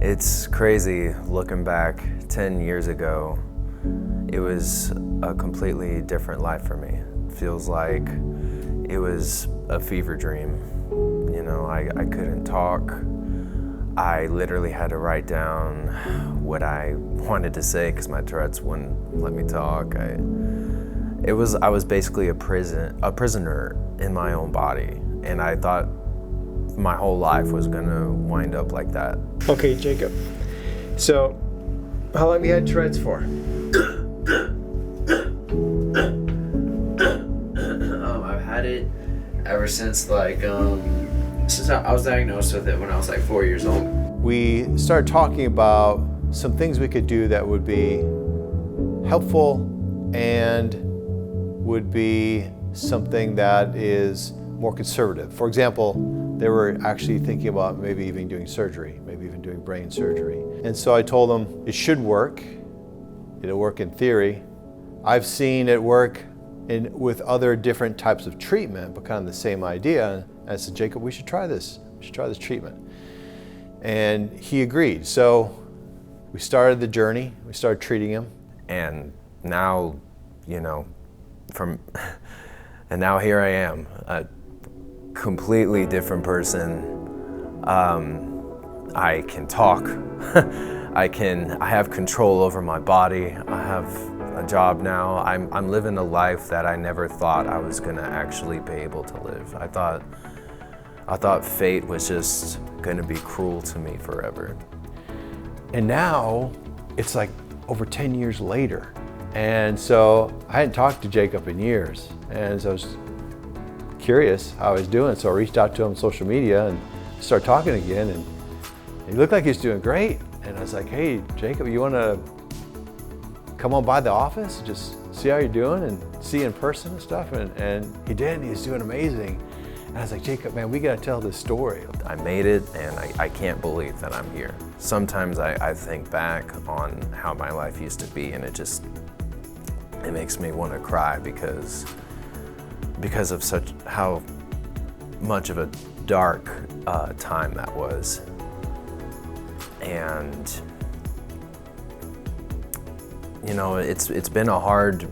It's crazy looking back 10 years ago. It was a completely different life for me. It feels like it was a fever dream. You know, I couldn't talk. I literally had to write down what I wanted to say because my Tourette's wouldn't let me talk. I was basically a prisoner in my own body, and I thought my whole life was gonna wind up like that. Okay, Jacob. So, how long have you had Tourette's for? I've had it ever since since I was diagnosed with it when I was 4 years old. We started talking about some things we could do that would be helpful and would be something that is more conservative. For example, they were actually thinking about maybe even doing surgery, maybe even doing brain surgery. And so I told them it should work. It'll work in theory. I've seen it work with other different types of treatment, but kind of the same idea. And I said, Jacob, we should try this. We should try this treatment. And he agreed. So we started the journey. We started treating him. And now, and now here I am, a completely different person. I can talk. I have control over my body. I have a job now. I'm living a life that I never thought I was gonna actually be able to live. I thought fate was just gonna be cruel to me forever. And now it's like over 10 years later. And so I hadn't talked to Jacob in years. And so I was curious how he was doing. So I reached out to him on social media and started talking again. And he looked like he was doing great. And I was like, hey, Jacob, you wanna come on by the office, just see how you're doing and see you in person and stuff? And he did, he's doing amazing. And I was like, Jacob, man, we gotta tell this story. I made it, and I can't believe that I'm here. Sometimes I think back on how my life used to be, and it makes me want to cry because of how much of a dark time that was. And it's been a hard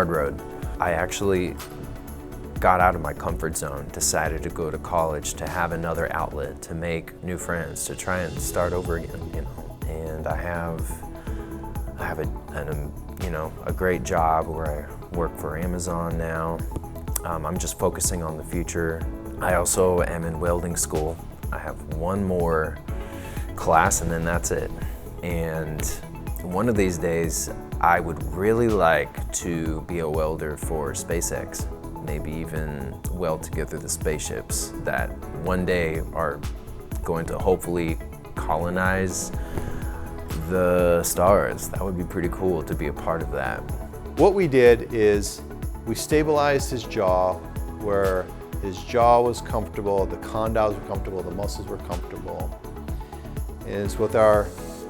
road. I actually got out of my comfort zone, decided to go to college to have another outlet, to make new friends, to try and start over again, And I have a great job where I work for Amazon now. I'm just focusing on the future. I also am in welding school. I have one more class and then that's it. And one of these days, I would really like to be a welder for SpaceX. Maybe even weld together the spaceships that one day are going to hopefully colonize the stars. That would be pretty cool to be a part of that. What we did is we stabilized his jaw where his jaw was comfortable, the condyles were comfortable, the muscles were comfortable. And it's with our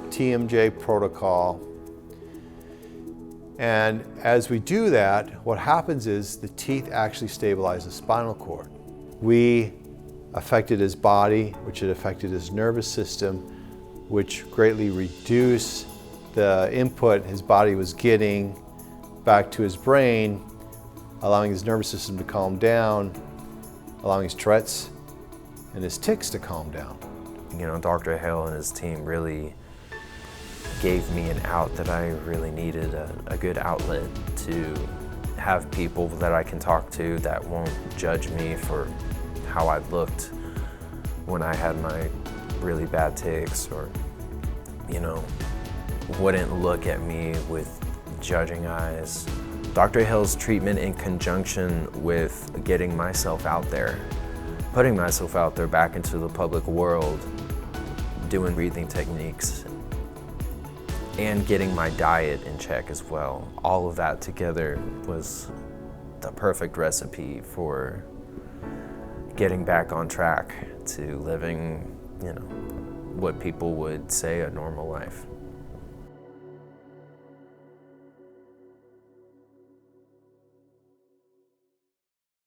TMJ protocol. And as we do that, what happens is the teeth actually stabilize the spinal cord. We affected his body, which had affected his nervous system, which greatly reduced the input his body was getting back to his brain, allowing his nervous system to calm down, allowing his Tourette's and his tics to calm down. Dr. Hale and his team really gave me an out that I really needed, a good outlet to have people that I can talk to that won't judge me for how I looked when I had my really bad tics, or, wouldn't look at me with judging eyes. Dr. Hill's treatment, in conjunction with getting myself out there, putting myself out there back into the public world, doing breathing techniques, and getting my diet in check as well. All of that together was the perfect recipe for getting back on track to living, what people would say a normal life.